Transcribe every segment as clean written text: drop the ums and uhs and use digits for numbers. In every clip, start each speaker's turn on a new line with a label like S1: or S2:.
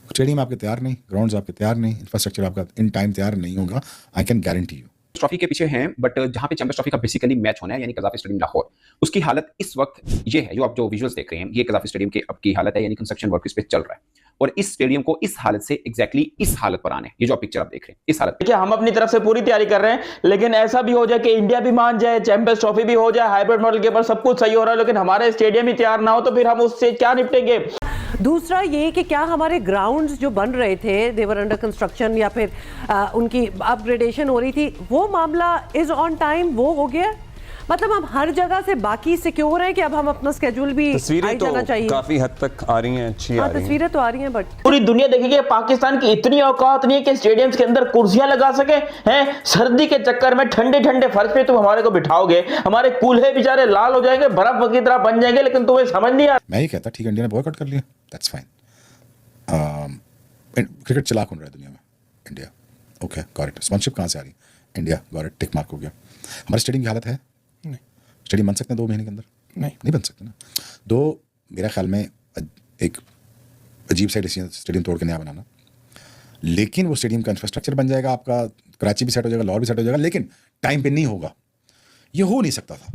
S1: Stadium आपके तैयार नहीं, ग्राउंड्स आपके तैयार नहीं, इंफ्रास्ट्रक्चर आपका इन टाइम तैयार नहीं होगा। I can guarantee you.
S2: Trophy के पीछे हैं, बट जहां पे चैंपियंस ट्रॉफी का बेसिकली मैच होना है यानी कज़ाफ़ी स्टेडियम लाहौर, उसकी हालत इस वक्त ये है, जो आप जो विजुअल्स देख रहे हैं, ये कज़ाफ़ी स्टेडियम की अब की हालत है, यानी कंस्ट्रक्शन वर्क इस पे चल रहा है और इस स्टेडियम को इस हालत से एग्जैक्टली इस हालत पर आने, ये जो आप पिक्चर आप देख रहे हैं, इस हालत।
S3: देखिए, हम अपनी तरफ से पूरी तैयारी कर रहे हैं, लेकिन ऐसा भी हो जाए कि इंडिया भी मान जाए, चैंपियंस ट्रॉफी भी हो जाए, हाइब्रिड मॉडल के ऊपर सब कुछ सही हो रहा है, लेकिन हमारे स्टेडियम ही तैयार ना हो तो फिर हम उससे क्या निपटेंगे।
S4: दूसरा ये कि क्या हमारे ग्राउंड्स जो बन रहे थे, देवर अंडर कंस्ट्रक्शन या फिर उनकी अपग्रेडेशन हो रही थी, वो मामला इज ऑन टाइम, वो हो गया? मतलब हम हर जगह से बाकी सिक्योर हैं कि अब हम अपना स्केड्यूल भी
S5: तस्वीरें तो
S4: जाना चाहिए।
S5: काफी हद तक आ रही हैं, अच्छी आ रही हैं।
S4: तस्वीरें तो आ रही हैं, बट
S3: पूरी दुनिया देखेगी, पाकिस्तान की इतनी औकात नहीं है कि स्टेडियम्स के अंदर कुर्सियां लगा सके हैं। सर्दी के चक्कर में ठंडे ठंडे फर्श पे तुम हमारे को बिठाओगे, हमारे कूल्हे बेचारे लाल हो जाएंगे, बर्फ की तरह बन जाएंगे, लेकिन तुम्हें समझ नहीं आ रहा।
S1: मैं ये कहता ठीक है, इंडिया ने बॉयकॉट कर लिया, दैट्स फाइन। क्रिकेट चलाक हो रहा है दुनिया में, India okay got it. Sponsorship कहाँ से आ रही? India got it, tick mark हो गया। हमारे स्टेडियम की हालत है नहीं, स्टेडियम बन सकते हैं 2 महीने के अंदर? नहीं बन सकते ना। मेरा ख्याल में एक अजीब सा स्टेडियम तोड़ के नया बनाना, लेकिन वो स्टेडियम का इंफ्रास्ट्रक्चर बन जाएगा आपका, कराची भी सेट हो जाएगा, लाहौर भी सेट हो जाएगा, लेकिन टाइम पे नहीं होगा। ये हो नहीं सकता था,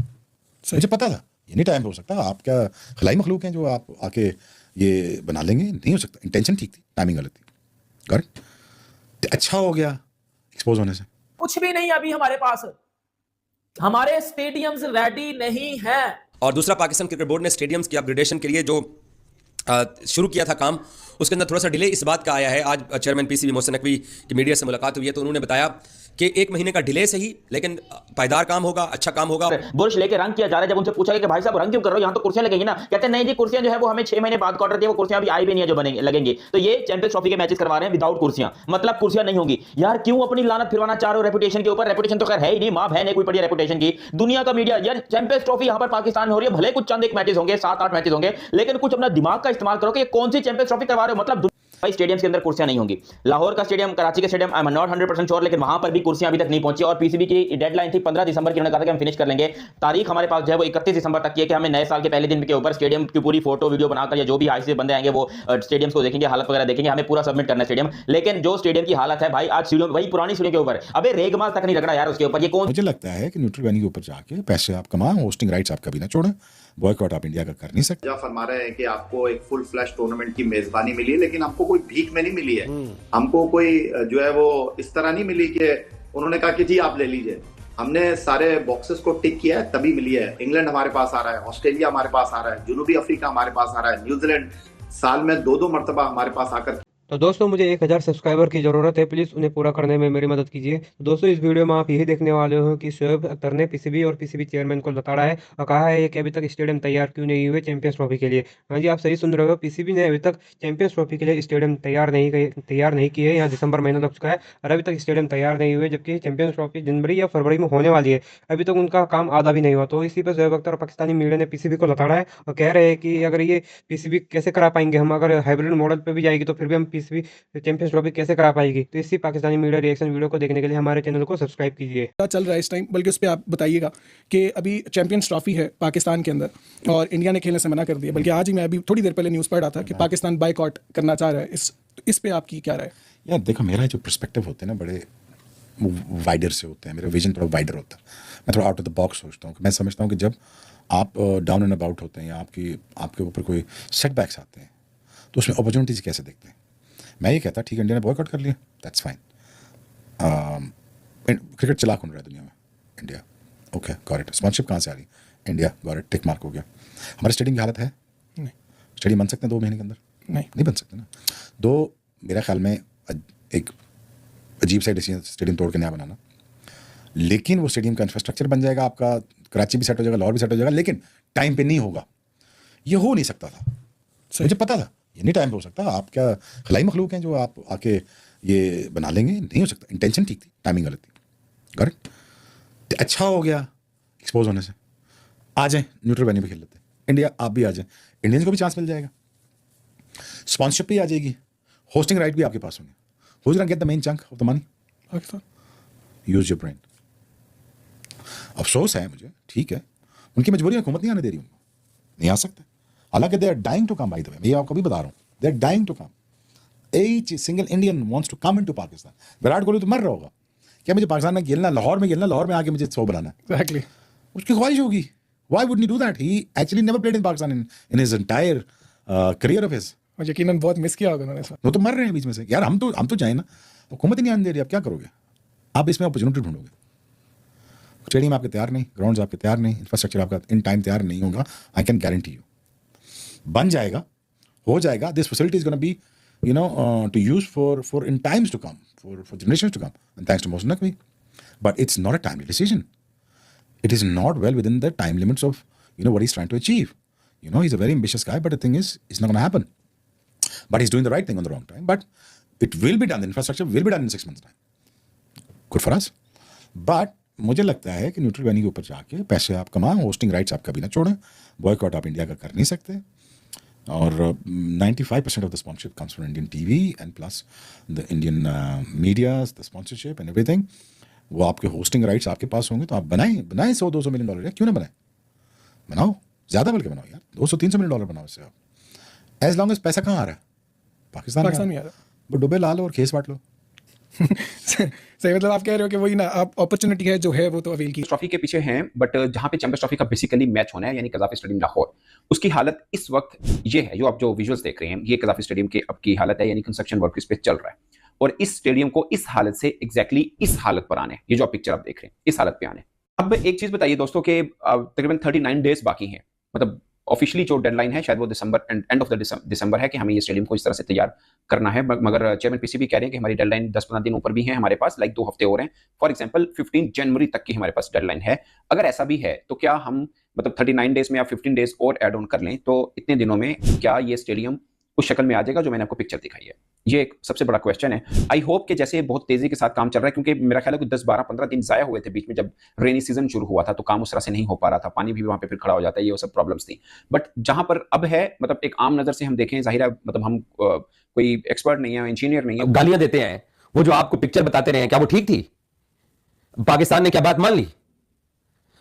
S1: मुझे पता था ये नहीं टाइम पे हो सकता। आप क्या खलाई मखलूक हैं जो आप आके ये बना लेंगे? नहीं हो सकता। इंटेंशन ठीक थी, टाइमिंग गलत थी। करेक्ट, अच्छा हो गया एक्सपोज होने से।
S6: कुछ भी नहीं अभी हमारे पास, हमारे स्टेडियम्स रेडी नहीं है।
S7: और दूसरा, पाकिस्तान क्रिकेट बोर्ड ने स्टेडियम्स की अपग्रेडेशन के लिए जो शुरू किया था काम, उसके अंदर थोड़ा सा डिले इस बात का आया है। आज चेयरमैन पीसीबी मोहसिन नकवी की मीडिया से मुलाकात हुई है, तो उन्होंने बताया कि 1 महीने का डिले सही, लेकिन पायदार काम होगा, अच्छा काम होगा।
S3: बुरश लेके रंग किया जा रहा है। जब उनसे पूछा कि भाई साहब रंग क्यों कर रहे हो, यहाँ तो कुर्सियां लगेंगी ना, कहते हैं नहीं जी, कुर्सियां जो है वो हमें 6 महीने बाद ऑर्डर दिए, वो कुर्सियां अभी आई भी नहीं है जो बनेंगे लगेंगी। तो ये चैंपियंस ट्रॉफी के मैचेस करवा रहे हैं विदाउट कुर्सियां, मतलब कुर्सियां नहीं होंगी। यार क्यों अपनी लानत फिरवाना चाह रहे हो रेपुटेशन के ऊपर? रेपुटेशन तो खैर है ही नहीं, मां बहन है कोई पड़ी रेपुटेशन की। दुनिया का मीडिया, यार चैंपियंस ट्रॉफी यहाँ पर पाकिस्तान में हो रही है, भले कुछ चंद एक मैचेस होंगे, 7-8 मैचेस होंगे, लेकिन कुछ अपना दिमाग का इस्तेमाल करो कि ये कौन सी चैंपियंस ट्रॉफी करवा रहे हो। मतलब भाई स्टेडियम्स के अंदर कुर्सियां नहीं होंगी। लाहौर का स्टेडियम, कराची का stadium, I am not 100% sure, लेकिन वहां पर भी कुर्सियां अभी तक नहीं पहुंची। और पीसीबी की डेडलाइन थी 15 दिसंबर की, उन्होंने कहा था कि हम फिनिश कर लेंगे। तारीख हमारे पास जो है वो 31 दिसंबर तक की है कि हमें नए साल के पहले दिन के ऊपर स्टेडियम की पूरी फोटो वीडियो बनाकर, या जो भी आईसी बंदे आएंगे वो स्टेडियम्स को देखेंगे, हालत वगैरह देखेंगे, हमें पूरा सबमिट करना है स्टेडियम। लेकिन जो स्टेडियम की हालत है भाई, आज सीढ़ियों, वही पुरानी सीढ़ियों के ऊपर, अबे रेगमाल तक नहीं रगड़ा यार उसके ऊपर। ये कौन?
S1: मुझे लगता है कि न्यूट्रल वेन्यू के ऊपर जाके पैसे आप कमाएं, होस्टिंग राइट्स आप कभी ना छोड़ें। बॉयकॉट आप इंडिया का कर नहीं सकते।
S8: क्या फरमा रहे हैं कि आपको एक फुल फ्लैश टूर्नामेंट की मेजबानी मिली है, लेकिन आपको कोई भीख में नहीं मिली है। हमको कोई जो है वो इस तरह नहीं मिली कि उन्होंने कहा कि जी आप ले लीजिए। हमने सारे बॉक्सेस को टिक किया है तभी मिली है। इंग्लैंड हमारे पास आ रहा है, ऑस्ट्रेलिया हमारे पास आ रहा है, जनूबी अफ्रीका हमारे पास आ रहा है, न्यूजीलैंड साल में 2-2 मरतबा हमारे पास आकर।
S9: तो दोस्तों, मुझे 1000 सब्सक्राइबर की ज़रूरत है, प्लीज़ उन्हें पूरा करने में मेरी मदद कीजिए। तो दोस्तों, इस वीडियो में आप यही देखने वाले हो कि शोएब अख्तर ने पीसीबी और पीसीबी चेयरमैन को लताड़ा है और कहा है कि अभी तक स्टेडियम तैयार क्यों नहीं हुए चैंपियंस ट्रॉफी के लिए। हाँ जी, आप सही सुन रहे हो, पीसीबी ने अभी तक चैंपियंस ट्रॉफी के लिए स्टेडियम तैयार नहीं किए। यहाँ दिसंबर महीना लग चुका है और अभी तक स्टेडियम तैयार नहीं हुए, जबकि चैंपियंस ट्रॉफी जनवरी या फरवरी में होने वाली है। अभी तक उनका काम आधा भी नहीं हुआ। तो इसी पर शोएब अख्तर और पाकिस्तानी मीडिया ने पीसीबी को लताड़ा है और कह रहे हैं कि अगर ये पीसीबी कैसे करा पाएंगे, हम अगर हाइब्रिड मॉडल पर भी जाएगी तो फिर भी हम पीसीबी चैंपियंस ट्रॉफी कैसे करा पाएगी। तो इसी पाकिस्तानी मीडिया रिएक्शन वीडियो को देखने के लिए हमारे चैनल को सब्सक्राइब कीजिए।
S10: क्या चल रहा है इस टाइम, बल्कि उस पर आप बताइएगा कि अभी चैंपियंस ट्रॉफी है पाकिस्तान के अंदर और इंडिया ने खेलने से मना कर दिया। बल्कि आज ही मैं अभी थोड़ी देर पहले न्यूज़ पढ़ रहा था कि पाकिस्तान बायकॉट करना चाह रहा है। इस पे आपकी क्या राय?
S1: यार देखो, मेरा जो पर्सपेक्टिव होते हैं ना, बड़े वाइडर से होते हैं। मेरा विजन थोड़ा वाइडर होता है, मैं थोड़ा आउट ऑफ द बॉक्स सोचता हूँ। मैं समझता हूँ कि जब आप डाउन एंड अबाउट होते हैं या आपके ऊपर कोई सेटबैक्स आते हैं तो उसमें अपॉर्चुनिटीज कैसे देखते हैं। मैं ये कहता ठीक है, इंडिया ने बॉयकॉट कर लिया, दैट्स फाइन। क्रिकेट चलाक हो रहा है दुनिया में, India okay got it. Sponsorship कहाँ से आ रही? India got it, tick mark हो गया। हमारे स्टेडियम की हालत है नहीं, स्टेडियम बन सकते हैं 2 महीने के अंदर? नहीं बन सकते ना। मेरा ख्याल में एक अजीब सा स्टेडियम तोड़ के नया बनाना, लेकिन वो स्टेडियम का इंफ्रास्ट्रक्चर बन जाएगा आपका, कराची भी सेट हो जाएगा, लाहौर भी सेट हो जाएगा, लेकिन टाइम पे नहीं होगा। ये हो नहीं सकता था, मुझे पता था ये नहीं टाइम पे हो सकता। आप क्या खलाई मखलूक हैं जो आप आके ये बना लेंगे? नहीं हो सकता। इंटेंशन ठीक थी, टाइमिंग गलत थी। करेक्ट, अच्छा हो गया एक्सपोज होने से। आ जाए न्यूट्रल वेन्यू पे खेल लेते हैं। इंडिया आप भी आ जाए, इंडियंस को भी चांस मिल जाएगा, स्पॉन्सरशिप भी आ जाएगी, होस्टिंग राइट भी आपके पास होंगे। Who's going to get the main chunk of the money?
S10: Pakistan.
S1: Use your brain. अफसोस है मुझे, ठीक है, उनकी मजबूरी हुकूमत नहीं आने दे रही, उनको नहीं आ सकते। हालांकि they are dying to come, by the way, मैं आपको भी बता रहा हूँ, they are dying to come. each single Indian wants to come into Pakistan. Virat Kohli तो मर रहा होगा, क्या मुझे पाकिस्तान में खेलना, लाहौर में आके मुझे 100 बनाना है,
S10: Exactly.
S1: उसकी ख्वाहिश होगी. Why wouldn't he do that? He actually never played in Pakistan in his entire career of his.
S10: और यकीनन बहुत मिस किया होगा उन्होंने इस वक्त.
S1: वो तो मर रहे हैं बीच में से. यार हम तो जाए ना, हुकूमत ही नहीं आने दे रही, आप क्या करोगे? आप इसमें अपॉर्चुनिटी ढूंढोगे. स्टेडियम आपके तैयार नहीं, ग्राउंड्स आपके तैयार नहीं, इंफ्रास्ट्रक्चर आपका इन टाइम तैयार नहीं होगा. आई कैन गारंटी यू, बन जाएगा, हो जाएगा. This facility is gonna be to use for in times to come, for generations to come, and thanks to Mohsen Naqvi. But it's not a timely decision. It is not well within the time limits of what he's trying to achieve. He's a very ambitious guy, but the thing is, it's not going to happen. But he's doing the right thing on the wrong time. But it will be done. The infrastructure will be done in 6 months' time. Good for us. But मुझे लगता है कि neutral venue के ऊपर जाके पैसे आप कमाएं, होस्टिंग राइट्स आप कभी ना छोड़ें, बॉयकॉट आप इंडिया का कर नहीं सकते. और 95% of the sponsorship comes from Indian TV and plus the Indian media, the sponsorship and everything. वो आपके होस्टिंग राइट्स आपके पास होंगे तो आप बनाएं $100-200 मिलियन. क्यों ना बनाओ, ज़्यादा बल्कि बनाओ यार, $200-300 मिलियन बनाओ इससे आप. एज लॉन्ग एज पैसा कहाँ आ रहा है? पाकिस्तान में आ रहा है. वो डुबे ला लो और केस बांट लो.
S10: सही, मतलब आप कह रहे हो कि वही ना, आप अपॉर्चुनिटी है जो है वो तो अवेल की.
S2: ट्रॉफी के पीछे हैं, बट जहां पे चैंपियंस ट्रॉफी का बेसिकली मैच होना है यानी कजाफी स्टेडियम लाहौर, उसकी हालत इस वक्त ये है. जो आप जो विजुअल्स देख रहे हैं, ये कजाफी स्टेडियम की अब की हालत है, यानी कंस्ट्रक्शन वर्क इस पे चल रहा है. और इस स्टेडियम को इस हालत से एग्जैक्टली इस हालत पर आने, ये जो आप पिक्चर आप देख रहे हैं, इस हालत पे आने. अब एक चीज बताइए दोस्तों कि तकरीबन 39 डेज बाकी हैं. मतलब ऑफिशियली जो डेडलाइन है शायद वो दिसंबर, एंड ऑफ द दिसंबर है कि हमें ये स्टेडियम को इस तरह से तैयार करना है. मगर चेयरमैन पीसीबी कह रहे हैं कि हमारी डेडलाइन 10-15 दिन ऊपर भी है हमारे पास, लाइक 2 हफ्ते और हैं. फॉर एग्जांपल 15 जनवरी तक की हमारे पास डेडलाइन है. अगर ऐसा भी है तो क्या हम मतलब 39 डेज में या 15 डेज और ऐड ऑन कर लें तो इतने दिनों में क्या ये स्टेडियम उस शक्ल में आ जाएगा जो मैंने आपको पिक्चर दिखाई है? ये एक सबसे बड़ा क्वेश्चन है. आई होप कि जैसे बहुत तेजी के साथ काम चल रहा है, क्योंकि मेरा ख्याल है कि 10-12-15 दिन जाया हुए थे बीच में, जब रेनी सीजन शुरू हुआ था तो काम उस तरह से नहीं हो पा रहा था, पानी भी वहां पे फिर खड़ा हो जाता है, ये वो सब प्रॉब्लम्स थी. बट जहां पर अब है, मतलब एक आम नजर से हम देखें, जाहिर है मतलब हम कोई एक्सपर्ट नहीं है, इंजीनियर नहीं है,
S11: गालियां देते हैं. वो जो आपको पिक्चर बताते रहे हैं, क्या वो ठीक थी? पाकिस्तान ने क्या बात मान ली?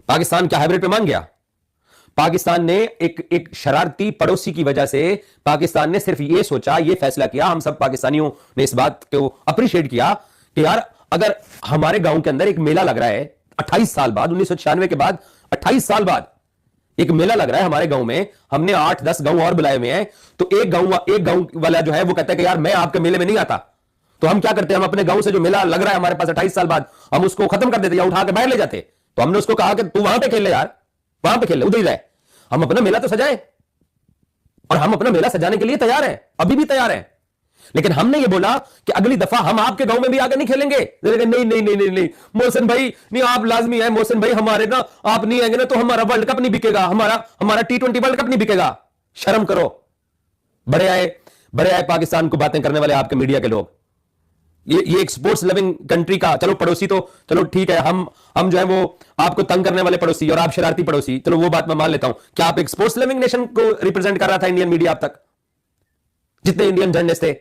S11: पाकिस्तान क्या हाइब्रिड पे मान गया? पाकिस्तान ने एक शरारती पड़ोसी की वजह से पाकिस्तान ने सिर्फ ये सोचा, ये फैसला किया, हम सब पाकिस्तानियों ने इस बात को अप्रिशिएट किया कि यार अगर हमारे गांव के अंदर एक मेला लग रहा है 28 साल बाद, 1996 के बाद 28 साल बाद एक मेला लग रहा है हमारे गांव में, हमने 8-10 गांव और बुलाए हुए हैं, तो एक गांव वाला जो है वो कहता है कि यार मैं आपके मेले में नहीं आता. तो हम क्या करते हैं, हम अपने गांव से जो मेला लग रहा है हमारे पास 28 साल बाद, हम उसको खत्म कर देते या उठा के बाहर ले जाते. तो हमने उसको कहा कि तू वहां पे खेल ले यार, वहां पे खेल ले, उधर ही रहे, हम अपना मेला तो सजाए. और हम अपना मेला सजाने के लिए तैयार हैं, अभी भी तैयार हैं. लेकिन हमने ये बोला कि अगली दफा हम आपके गांव में भी आकर नहीं खेलेंगे. नहीं नहीं नहीं नहीं मोहसिन भाई नहीं, आप लाजमी है मोहसिन भाई, हमारे ना आप नहीं आएंगे ना तो हमारा वर्ल्ड कप नहीं बिकेगा, हमारा T20 वर्ल्ड कप नहीं बिकेगा. शर्म करो. बड़े आए पाकिस्तान को बातें करने वाले आपके मीडिया के लोग. ये एक स्पोर्ट्स लविंग कंट्री का, चलो पड़ोसी तो चलो ठीक है, हम जो है वो आपको तंग करने वाले पड़ोसी और आप शरारती पड़ोसी, चलो वो बात मैं मान लेता हूं. क्या आप एक स्पोर्ट्स लविंग नेशन को रिप्रेजेंट कर रहा था इंडियन मीडिया अब तक? जितने इंडियन जर्नलिस्ट थे,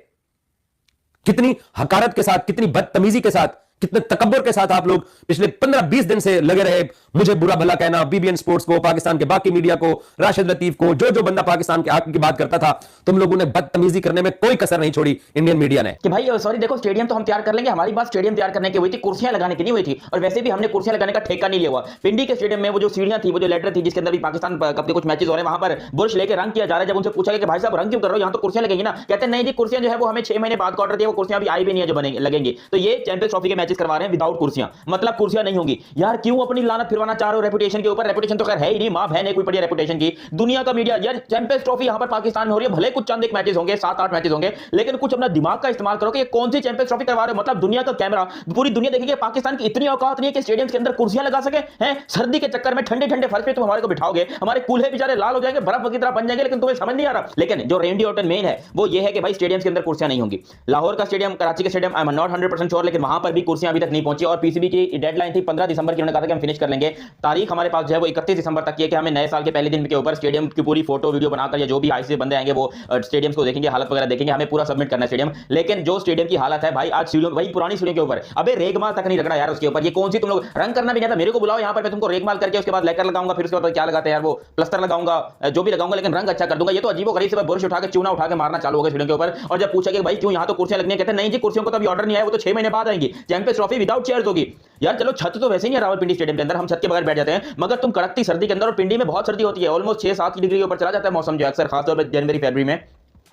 S11: कितनी हकारत के साथ, कितनी बदतमीजी के साथ, कितने तकब्बुर के साथ आप लोग पिछले 15-20 दिन से लगे रहे मुझे बुरा भला कहना, बीबीएन स्पोर्ट्स को, पाकिस्तान के बाकी मीडिया को, राशिद लतीफ को, जो बंदा पाकिस्तान के हक की बात करता था, तुम लोगों ने बदतमीजी करने में कोई कसर नहीं छोड़ी इंडियन मीडिया ने.
S3: कि भाई सॉरी देखो, स्टेडियम तो हम तैयार कर लेंगे, हमारी बात स्टेडियम तैयार करने की हुई थी, कुर्सियां लगाने की नहीं हुई थी. और वैसे भी हमने कुर्सियां लगाने का ठेका नहीं लिया हुआ. पिंडी के स्टेडियम में वो जो सीढ़ियां थी, वो जो लेटर थी जिसके अंदर भी पाकिस्तान कप के कुछ मैचेस हो रहे हैं, वहां पर बुर्श लेके रंग किया जा रहा है. जब उनसे पूछा गया कि भाई साहब रंग क्यों कर रहे हो, यहां तो कुर्सियां लगेंगी ना, कहते हैं नहीं जी कुर्सियां जो है वो हमें 6 महीने बाद ऑर्डर दिया, वो कुर्सियां अभी आई भी नहीं है जो बनेंगी लगेंगी. तो ये चैंपियंस ट्रॉफी के मैचेस करवा रहे हैं विदाउट कुर्सियां, मतलब कुर्सियां नहीं होंगी. यार क्यों अपनी लानत फिरवाना चाह रहे हो रेपुटेशन के ऊपर? रेपुटेशन तो खैर है ही नहीं, मां बहन है कोई बढ़िया रेपुटेशन की. दुनिया का मीडिया, यार चैंपियंस ट्रॉफी यहां पर पाकिस्तान में हो रही है, भले कुछ चंद एक मैचेस होंगे, 7-8 मैचेस होंगे, लेकिन कुछ अपना दिमाग का इस्तेमाल करो कि ये कौन सी चैंपियंस ट्रॉफी करवा रहे हो. मतलब दुनिया का कैमरा, पूरी दुनिया देखेगी, पाकिस्तान की इतनी औकात नहीं है कि स्टेडियम के अंदर कुर्सियां लगा सके हैं. सर्दी के चक्कर में ठंडे फर्श पे तुम हमारे को बिठाओगे, हमारे कूल्हे बेचारे लाल हो जाएंगे, बर्फ की तरह बन जाएंगे, लेकिन तुम्हें समझ नहीं आ रहा. लेकिन जो रेंडी ऑर्टन मेन है वो ये है कि भाई स्टेडियम के अंदर कुर्सियां नहीं होंगी. लाहौर का स्टेडियम, कराची का stadium, I am not 100% sure, लेकिन वहां पर भी कुर्सियां कुर्सियां अभी तक नहीं पहुंची और पीसीबी की डेडलाइन थी 15 दिसंबर की, उन्होंने कहा था कि हम फिनिश कर लेंगे। तारीख हमारे पास जो है वो 31 दिसंबर तक की है कि हमें नए साल के पहले दिन के ऊपर स्टेडियम की पूरी फोटो वीडियो बनाकर या जो भी आईसी बंदे आएंगे वो स्टेडियम को देखेंगे, हालत वगैरह देखेंगे, हमें पूरा सबमिट करना है स्टेडियम। लेकिन जो स्टेडियम की हालत है भाई, आज सीढ़ियों, वही पुरानी सीढ़ियों के ऊपर अबे रेगमाल तक नहीं रगड़ा यार उसके ऊपर। ये कौन सी तुम लोग रंग करना भी नहीं आता, मेरे को बुलाओ यहाँ पर, मैं तुमको रेगमाल करके उसके बाद लेकर लगाऊंगा, फिर उसके बाद क्या लगाते हैं यार वो प्लास्टर लगाऊंगा, जो भी लगाऊंगा, लेकिन रंग अच्छा कर दूंगा। ये तो अजीबोगरीब से बुरश उठा के चूना उठा के मारना चालू हो गया सीढ़ियों के ऊपर। और जब पूछा कि भाई क्यों यहाँ तो कुर्सियां लगनी है, कहते हैं नहीं जी कुर्सियों को तो अभी ऑर्डर नहीं आया, वो तो 6 महीने बाद आएंगी। चैंपियंस ट्रॉफी विदाउट चेयर्स होगी यार। चलो छत तो वैसे ही है रावलपिंडी स्टेडियम के अंदर, हम छत के बगैर बैठ जाते हैं, मगर तुम कड़कती सर्दी के अंदर, और पिंडी में बहुत सर्दी होती है, ऑलमोस्ट 6-7 डिग्री के ऊपर चला जाता है मौसम जो अक्सर खासतौर पर जनवरी फरवरी में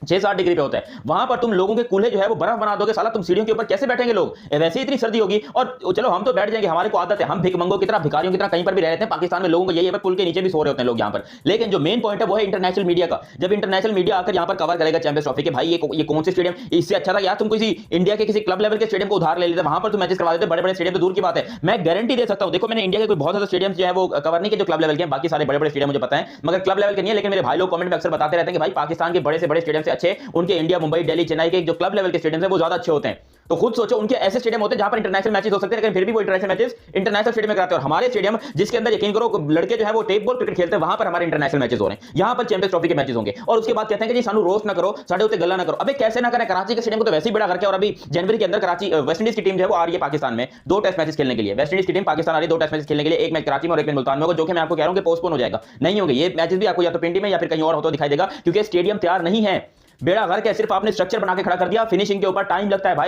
S3: 6-7 डिग्री पे होता है। वहां पर तुम लोगों के कूल्हे जो है वो बर्फ बना दोगे, साला तुम सीढ़ियों के ऊपर कैसे बैठेंगे लोग? वैसे ही इतनी सर्दी होगी। और चलो हम तो बैठ जाएंगे, हमारे को आदत है, हम भिखमंगों की तरह, भिखारियों की तरह कहीं पर भी रहते हैं। पाकिस्तान में लोगों को यही है, पुल के नीचे भी सो रहे होते हैं लोग यहाँ पर। लेकिन जो मेन पॉइंट है वो है इंटरनेशनल मीडिया का। जब इंटरनेशनल मीडिया आकर यहाँ पर कवर करेगा चैंपियंस ट्रॉफी के, भाई ये कौन से स्टेडियम, इससे अच्छा था यार तुम किसी इंडिया के किसी क्लब लेवल के स्टेडियम को उधार ले लेते, वहां पर तुम मैचेस करवा देते। बड़े बड़े स्टेडियम तो दूर की बात है, मैं गारंटी दे सकता हूं। देखो मैंने इंडिया के कोई बहुत ज्यादा स्टेडियम जो है वो कवर नहीं किए जो क्लब लेवल के, बाकी सारे बड़े बड़े स्टेडियम मुझे पता है, मगर क्लब लेवल के नहीं है। लेकिन मेरे भाई लोग कमेंट में अक्सर बताते रहते हैं कि भाई पाकिस्तान के बड़े से बड़े स्टेडियम से अच्छे उनके इंडिया, मुंबई, दिल्ली, चेन्नई के जो क्लब लेवल के स्टेडियम है वो ज्यादा अच्छे होते हैं। तो खुद सोचो, उनके ऐसे स्टेडियम होते हैं जहां पर इंटरनेशनल मैचेस हो सकते हैं, लेकिन फिर भी वो इंटरनेशनल मैचेस इंटरनेशनल स्टेडियम में कराते हैं। और हमारे स्टेडियम जिसके अंदर यकीन करो लड़के जो है वो टेप बॉल क्रिकेट खेलते हैं, वहां पर हमारे इंटरनेशनल मैचेस हो रहे हैं, यहां पर चैंपियंस ट्रॉफी के मैचेस होंगे। और उसके बाद कहते हैं कि जी सानू रोस्ट ना करो, साडे उत्ते गल्ला ना करो। अबे कैसे ना करें, कराची के स्टेडियम को तो वैसे ही बड़ा करके, और अभी जनवरी के अंदर कराची वेस्ट इंडीज की टीम जो है वो आ रही है पाकिस्तान में 2 टेस्ट मैचेस खेलने के लिए। वेस्ट इंडीज की टीम पाकिस्तान आ रही है 2 टेस्ट मैचेस खेलने के लिए, एक मैच कराची में और एक मैच मुल्तान में होगा, जो कि मैं आपको कह रहा हूं कि पोस्टपोन हो जाएगा, नहीं होंगे ये मैचेस भी। आपको या तो पिंडी में या फिर कहीं और होता दिखाई देगा, क्योंकि स्टेडियम तैयार नहीं है। बेड़ा गर्क है, सिर्फ आपने स्ट्रक्चर बना के खड़ा कर दिया, फिनिशिंग के ऊपर टाइम लगता है भाई।